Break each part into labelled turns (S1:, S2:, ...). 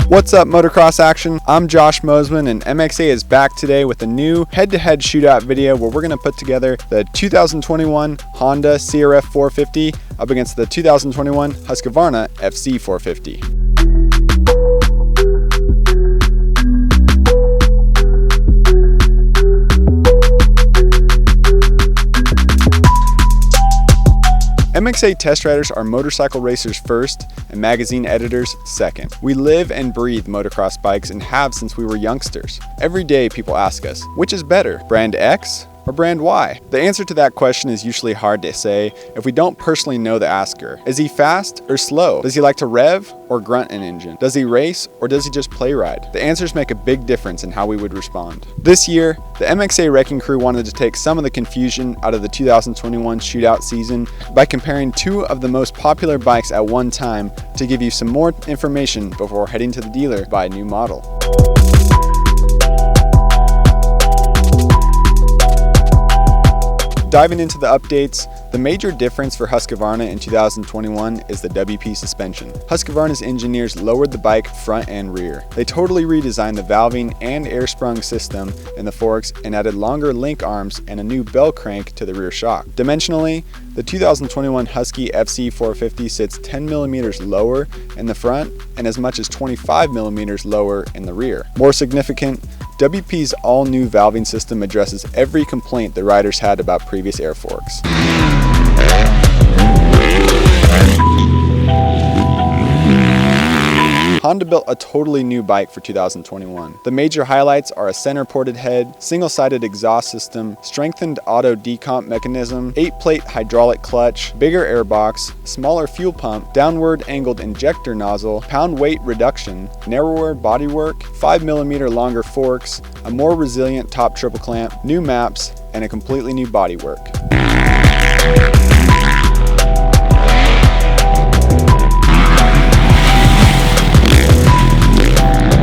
S1: What's up, Motocross Action? I'm Josh Mosman, and MXA is back today with a new head-to-head shootout video where we're going to put together the 2021 Honda CRF450 up against the 2021 Husqvarna FC450. MXA test riders are motorcycle racers first and magazine editors second. We live and breathe motocross bikes and have since we were youngsters. Every day people ask us, which is better, brand X or brand Y? The answer to that question is usually hard to say if we don't personally know the asker. Is he fast or slow? Does he like to rev or grunt an engine? Does he race or does he just play ride? The answers make a big difference in how we would respond. This year, the MXA Wrecking Crew wanted to take some of the confusion out of the 2021 shootout season by comparing two of the most popular bikes at one time to give you some more information before heading to the dealer to buy a new model. Diving into the updates, the major difference for Husqvarna in 2021 is the WP suspension. Husqvarna's engineers lowered the bike front and rear. They totally redesigned the valving and air-sprung system in the forks and added longer link arms and a new bell crank to the rear shock. Dimensionally, the 2021 Husky FC450 sits 10 millimeters lower in the front and as much as 25 millimeters lower in the rear. More significant, WP's all-new valving system addresses every complaint the riders had about previous air forks. Honda built a totally new bike for 2021. The major highlights are a center-ported head, single-sided exhaust system, strengthened auto decomp mechanism, 8-plate hydraulic clutch, bigger airbox, smaller fuel pump, downward angled injector nozzle, pound weight reduction, narrower bodywork, 5mm longer forks, a more resilient top triple clamp, new maps, and a completely new bodywork.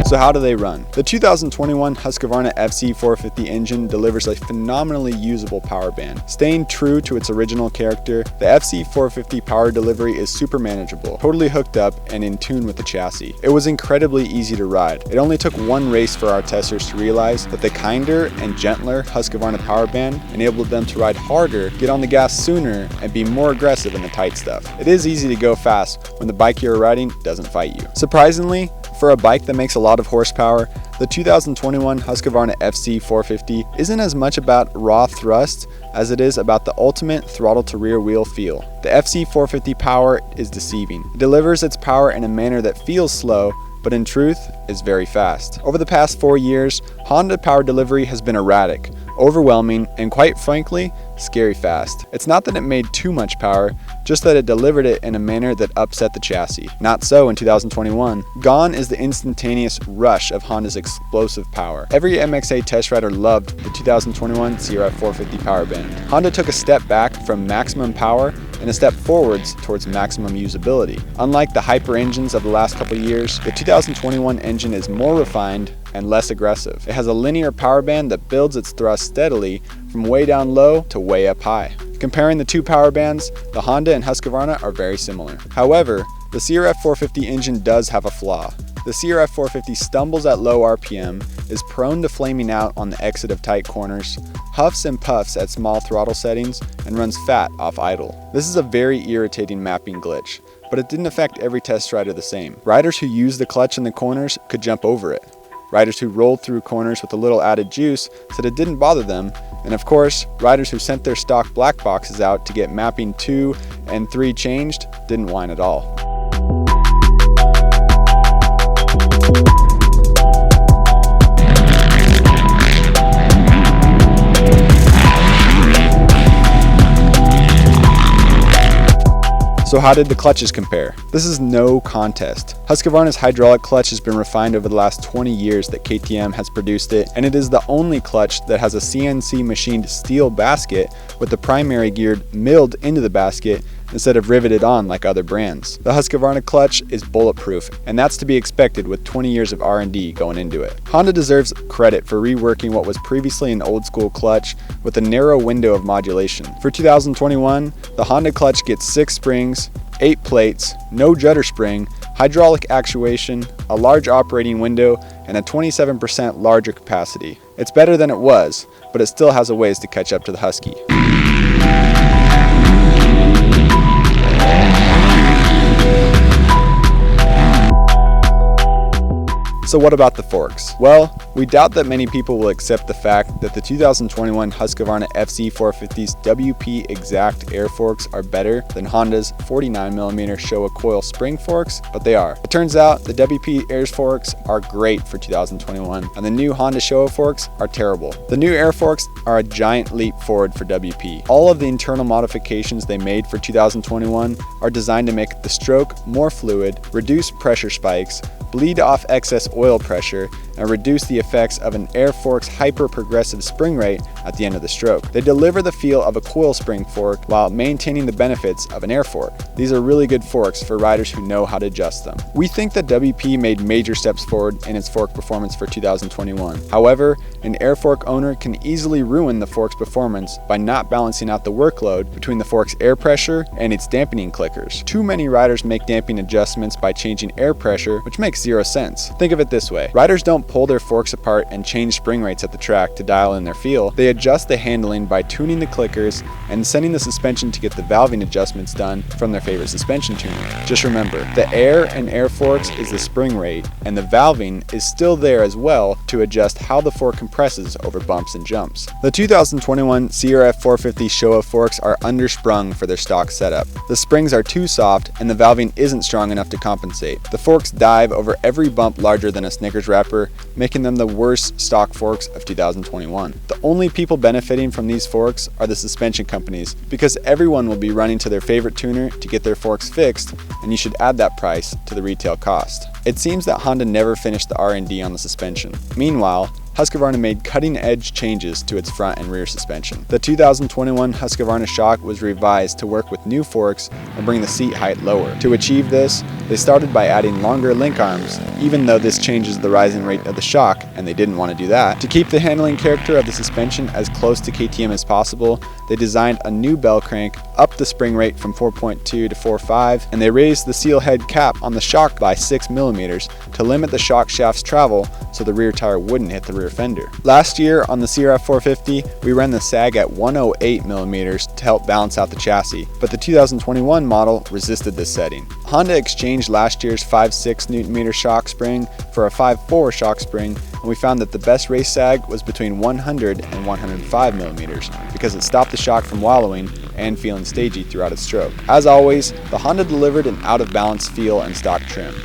S1: So how do they run? The 2021 Husqvarna FC450 engine delivers a phenomenally usable power band. Staying true to its original character, the FC450 power delivery is super manageable, totally hooked up and in tune with the chassis. It was incredibly easy to ride. It only took one race for our testers to realize that the kinder and gentler Husqvarna power band enabled them to ride harder, get on the gas sooner, and be more aggressive in the tight stuff. It is easy to go fast when the bike you're riding doesn't fight you. Surprisingly, for a bike that makes a lot of horsepower, the 2021 Husqvarna FC450 isn't as much about raw thrust as it is about the ultimate throttle to rear wheel feel. The FC450 power is deceiving. It delivers its power in a manner that feels slow, but in truth is very fast. Over the past 4 years, Honda power delivery has been erratic, overwhelming, and quite frankly, scary fast. It's not that it made too much power, just that it delivered it in a manner that upset the chassis. Not so in 2021. Gone is the instantaneous rush of Honda's explosive power. Every MXA test rider loved the 2021 CRF450 power band. Honda took a step back from maximum power and a step forwards towards maximum usability. Unlike the hyper engines of the last couple years, the 2021 engine is more refined and less aggressive. It has a linear power band that builds its thrust steadily from way down low to way up high. Comparing the two power bands, the Honda and Husqvarna are very similar. However, the CRF450 engine does have a flaw. The CRF450 stumbles at low RPM, is prone to flaming out on the exit of tight corners, huffs and puffs at small throttle settings, and runs fat off idle. This is a very irritating mapping glitch, but it didn't affect every test rider the same. Riders who use the clutch in the corners could jump over it. Riders who rolled through corners with a little added juice said it didn't bother them, and of course, riders who sent their stock black boxes out to get mapping 2 and 3 changed didn't whine at all. So how did the clutches compare? This is no contest. Husqvarna's hydraulic clutch has been refined over the last 20 years that KTM has produced it, and it is the only clutch that has a CNC machined steel basket with the primary gear milled into the basket instead of riveted on like other brands. The Husqvarna clutch is bulletproof, and that's to be expected with 20 years of R&D going into it. Honda deserves credit for reworking what was previously an old school clutch with a narrow window of modulation. For 2021, the Honda clutch gets 6 springs, 8 plates, no judder spring, hydraulic actuation, a large operating window, and a 27% larger capacity. It's better than it was, but it still has a ways to catch up to the Husky. So what about the forks? Well, we doubt that many people will accept the fact that the 2021 Husqvarna FC450's WP Exact air forks are better than Honda's 49mm Showa coil spring forks, but they are. It turns out the WP air forks are great for 2021, and the new Honda Showa forks are terrible. The new air forks are a giant leap forward for WP. All of the internal modifications they made for 2021 are designed to make the stroke more fluid, reduce pressure spikes, bleed off excess oil pressure, and reduce the effects of an air fork's hyper-progressive spring rate at the end of the stroke. They deliver the feel of a coil spring fork while maintaining the benefits of an air fork. These are really good forks for riders who know how to adjust them. We think that WP made major steps forward in its fork performance for 2021. However, an air fork owner can easily ruin the fork's performance by not balancing out the workload between the fork's air pressure and its dampening clickers. Too many riders make damping adjustments by changing air pressure, which makes zero sense. Think of it this way. Riders don't pull their forks apart and change spring rates at the track to dial in their feel. They adjust the handling by tuning the clickers and sending the suspension to get the valving adjustments done from their favorite suspension tuner. Just remember, the air in air forks is the spring rate, and the valving is still there as well to adjust how the fork compresses over bumps and jumps. The 2021 CRF450 Showa forks are undersprung for their stock setup. The springs are too soft and the valving isn't strong enough to compensate. The forks dive over every bump larger than a Snickers wrapper, making them the worst stock forks of 2021. The only people benefiting from these forks are the suspension companies, because everyone will be running to their favorite tuner to get their forks fixed, and you should add that price to the retail cost. It seems that Honda never finished the R&D on the suspension. Meanwhile, Husqvarna made cutting-edge changes to its front and rear suspension. The 2021 Husqvarna shock was revised to work with new forks and bring the seat height lower. To achieve this, they started by adding longer link arms, even though this changes the rising rate of the shock, and they didn't want to do that. To keep the handling character of the suspension as close to KTM as possible, they designed a new bell crank, upped the spring rate from 4.2 to 4.5, and they raised the seal head cap on the shock by 6mm to limit the shock shaft's travel so the rear tire wouldn't hit the rear fender. Last year on the CRF450, we ran the sag at 108mm to help balance out the chassis, but the 2021 model resisted this setting. Honda exchanged last year's 5.6 Nm shock spring for a 5.4 shock spring, and we found that the best race sag was between 100 and 105mm because it stopped the shock from wallowing and feeling stagey throughout its stroke. As always, the Honda delivered an out-of-balance feel and stock trim.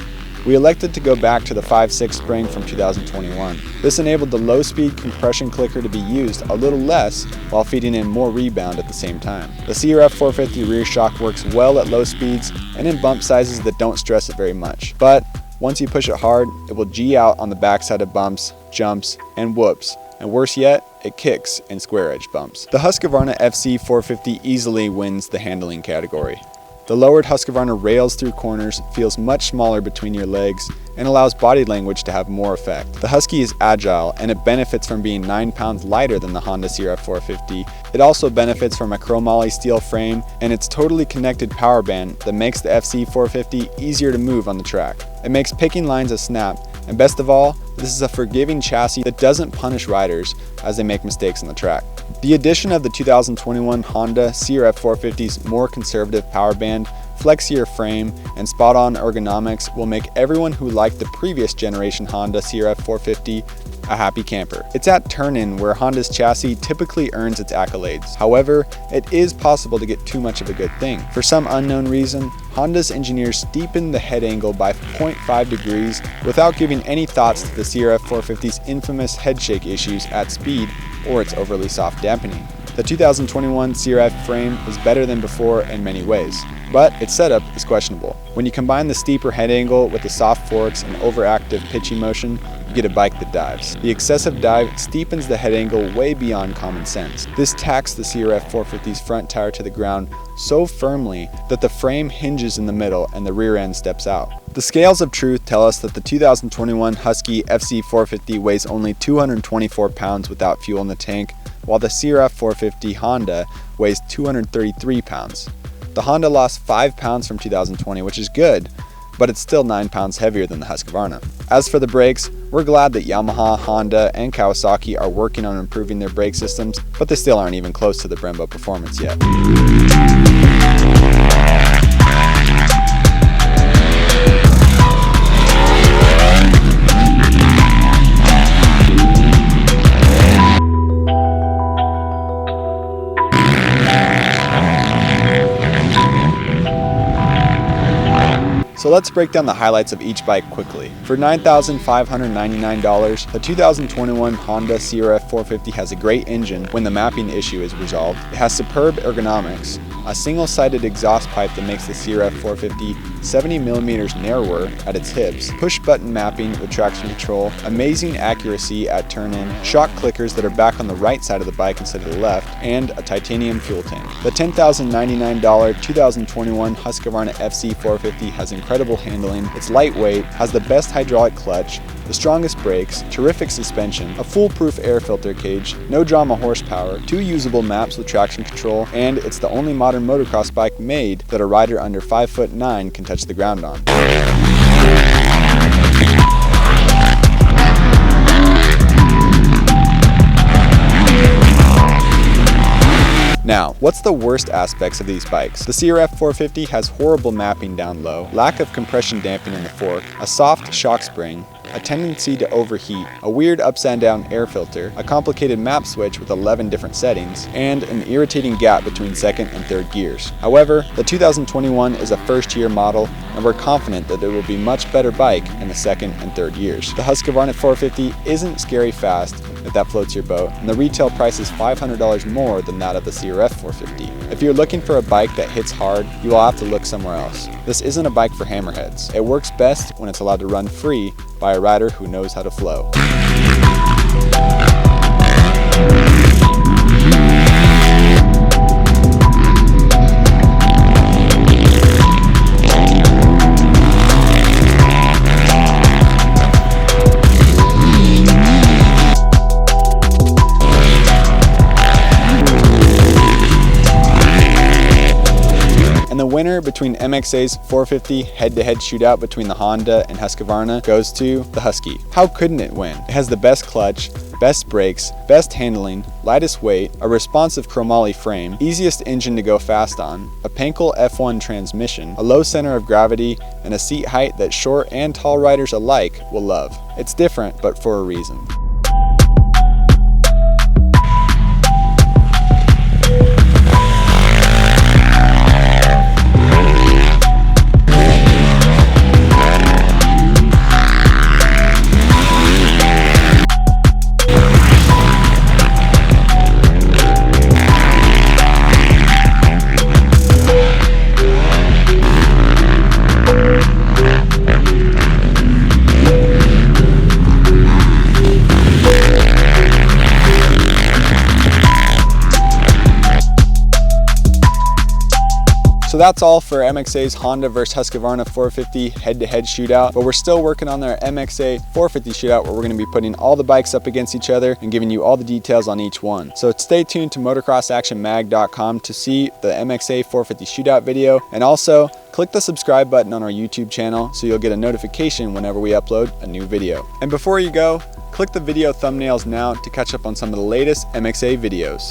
S1: We elected to go back to the 5.6 spring from 2021. This enabled the low-speed compression clicker to be used a little less while feeding in more rebound at the same time. The CRF450 rear shock works well at low speeds and in bump sizes that don't stress it very much. But once you push it hard, it will G out on the backside of bumps, jumps, and whoops. And worse yet, it kicks in square edge bumps. The Husqvarna FC450 easily wins the handling category. The lowered Husqvarna rails through corners, feels much smaller between your legs, and allows body language to have more effect. The Husky is agile, and it benefits from being 9 pounds lighter than the Honda CRF450. It also benefits from a chromoly steel frame and its totally connected power band that makes the FC450 easier to move on the track. It makes picking lines a snap, and best of all, this is a forgiving chassis that doesn't punish riders as they make mistakes on the track. The addition of the 2021 Honda CRF450's more conservative power band, flexier frame, and spot-on ergonomics will make everyone who liked the previous generation Honda CRF450 a happy camper. It's at turn-in where Honda's chassis typically earns its accolades. However, it is possible to get too much of a good thing. For some unknown reason, Honda's engineers steepened the head angle by 0.5 degrees without giving any thoughts to the CRF450's infamous head shake issues at speed or its overly soft dampening. The 2021 CRF frame is better than before in many ways, but its setup is questionable. When you combine the steeper head angle with the soft forks and overactive pitching motion, you get a bike that dives. The excessive dive steepens the head angle way beyond common sense. This tacks the CRF450's front tire to the ground so firmly that the frame hinges in the middle and the rear end steps out. The scales of truth tell us that the 2021 Husky FC450 weighs only 224 pounds without fuel in the tank, while the CRF450 Honda weighs 233 pounds. The Honda lost 5 pounds from 2020, which is good, but it's still 9 pounds heavier than the Husqvarna. As for the brakes, we're glad that Yamaha, Honda, and Kawasaki are working on improving their brake systems, but they still aren't even close to the Brembo performance yet. So let's break down the highlights of each bike quickly. For $9,599, the 2021 Honda CRF450 has a great engine when the mapping issue is resolved. It has superb ergonomics, a single-sided exhaust pipe that makes the CRF450 70mm narrower at its hips, push-button mapping with traction control, amazing accuracy at turn-in, shock clickers that are back on the right side of the bike instead of the left, and a titanium fuel tank. The $10,099 2021 Husqvarna FC450 has incredible handling, it's lightweight, has the best hydraulic clutch, the strongest brakes, terrific suspension, a foolproof air filter cage, no drama horsepower, 2 usable maps with traction control, and it's the only modern motocross bike made that a rider under 5'9" can touch the ground on. Now, what's the worst aspects of these bikes? The CRF450 has horrible mapping down low, lack of compression damping in the fork, a soft shock spring, a tendency to overheat, a weird upside-down air filter, a complicated map switch with 11 different settings, and an irritating gap between second and third gears. However, the 2021 is a first-year model, and we're confident that it will be a much better bike in the second and third years. The Husqvarna 450 isn't scary fast, if that floats your boat, and the retail price is $500 more than that of the CRF450. If you're looking for a bike that hits hard, you will have to look somewhere else. This isn't a bike for hammerheads. It works best when it's allowed to run free by a rider who knows how to flow. The winner between MXA's 450 head-to-head shootout between the Honda and Husqvarna goes to the Husky. How couldn't it win? It has the best clutch, best brakes, best handling, lightest weight, a responsive chromoly frame, easiest engine to go fast on, a Pankel F1 transmission, a low center of gravity, and a seat height that short and tall riders alike will love. It's different, but for a reason. So that's all for MXA's Honda vs Husqvarna 450 head-to-head shootout, but we're still working on our MXA 450 shootout where we're going to be putting all the bikes up against each other and giving you all the details on each one. So stay tuned to motocrossactionmag.com to see the MXA 450 shootout video, and also click the subscribe button on our YouTube channel so you'll get a notification whenever we upload a new video. And before you go, click the video thumbnails now to catch up on some of the latest MXA videos.